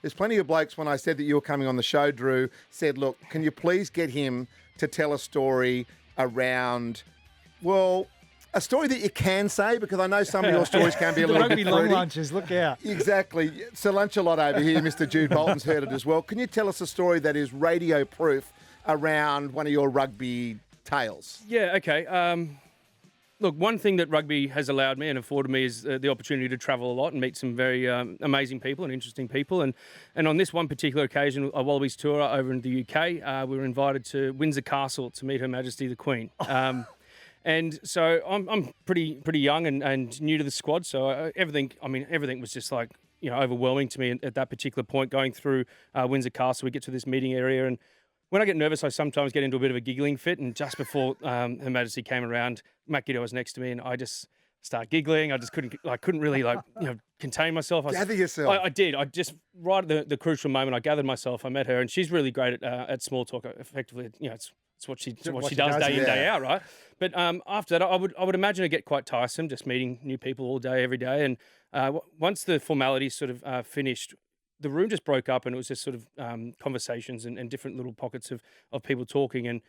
There's plenty of blokes, when I said that you were coming on the show, Drew, said, look, can you please get him to tell a story around, well, a story that you can say, because I know some of your stories can be a little bit long fruity. lunches, look out. Exactly. Sir Lunch-a-Lot over here, Mr. Jude Bolton's heard it as well. Can you tell us a story that is radio proof around one of your rugby tales? Yeah, okay. Look, one thing that rugby has allowed me and afforded me is the opportunity to travel a lot and meet some very amazing people and interesting people. And on this one particular occasion, a Wallabies tour over in the UK, we were invited to Windsor Castle to meet Her Majesty the Queen. And so I'm pretty young and new to the squad. So everything was just like, overwhelming to me at that particular point. Going through Windsor Castle, we get to this meeting area, and when I get nervous, I sometimes get into a bit of a giggling fit. And just before Her Majesty came around, Matt Giddo was next to me, and I just started giggling. I just couldn't really contain myself. Gather yourself. I did. I just right at the crucial moment, I gathered myself. I met her, and she's really great at small talk. Effectively, it's what she does day in, day out, right? But after that, I would imagine it get quite tiresome, just meeting new people all day, every day. And once the formalities sort of finished, the room just broke up, and it was just sort of conversations and different little pockets of people talking. And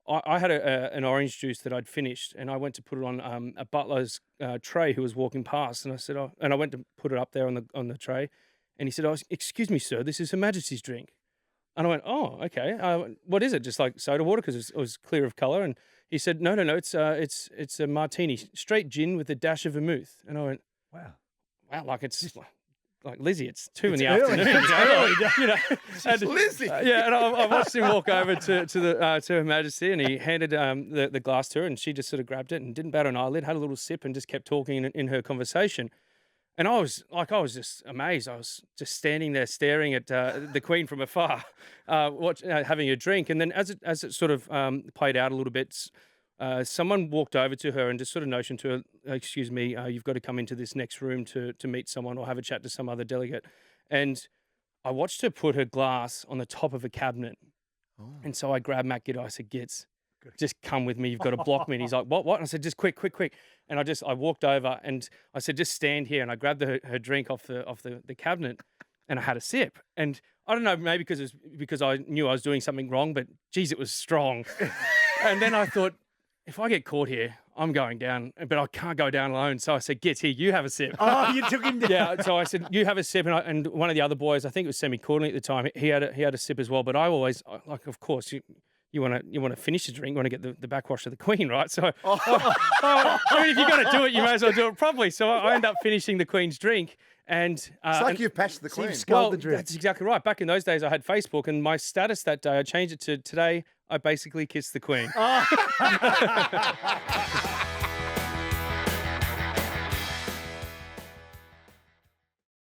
I had an orange juice that I'd finished, and I went to put it on a butler's tray who was walking past, and I said, and I went to put it up there on the tray, and he said, "Excuse me, sir, this is Her Majesty's drink." And I went, "Oh, okay. What is it? Just like soda water?" Because it was clear of colour. And he said, "No, it's a martini, straight gin with a dash of vermouth." And I went, Wow, like it's like Lizzie, it's 2 in the afternoon. Lizzie. Yeah, and I watched him walk over to Her Majesty, and he handed the glass to her, and she just sort of grabbed it and didn't bat an eyelid, had a little sip, and just kept talking in her conversation. And I was just amazed. I was just standing there staring at the Queen from afar, having a drink. And then as it sort of played out a little bit, someone walked over to her and just sort of notioned to her, "Excuse me, you've got to come into this next room to meet someone or have a chat to some other delegate." And I watched her put her glass on the top of a cabinet. Oh. And so I grabbed Matt Giddo. I said, "Gits, just come with me. You've got to block me." And he's like, "What? And I said, "Just quick. And I walked over and I said, "Just stand here." And I grabbed her drink off the cabinet, and I had a sip. And I don't know, maybe because I knew I was doing something wrong, but geez, it was strong. And then I thought, if I get caught here, I'm going down, but I can't go down alone. So I said, "Gits, here, you have a sip." Oh, you took him down. Yeah. So I said, "You have a sip," and one of the other boys, I think it was Semi-Courtney at the time, he had a sip as well. But I always, of course, you want to finish the drink, you want to get the backwash of the Queen, right? So I mean, if you're going to do it, you may as well do it properly. So I end up finishing the Queen's drink. And it's like you've patched the Queen. Well, that's exactly right. Back in those days, I had Facebook, and my status that day, I changed it to, "Today, I basically kissed the Queen."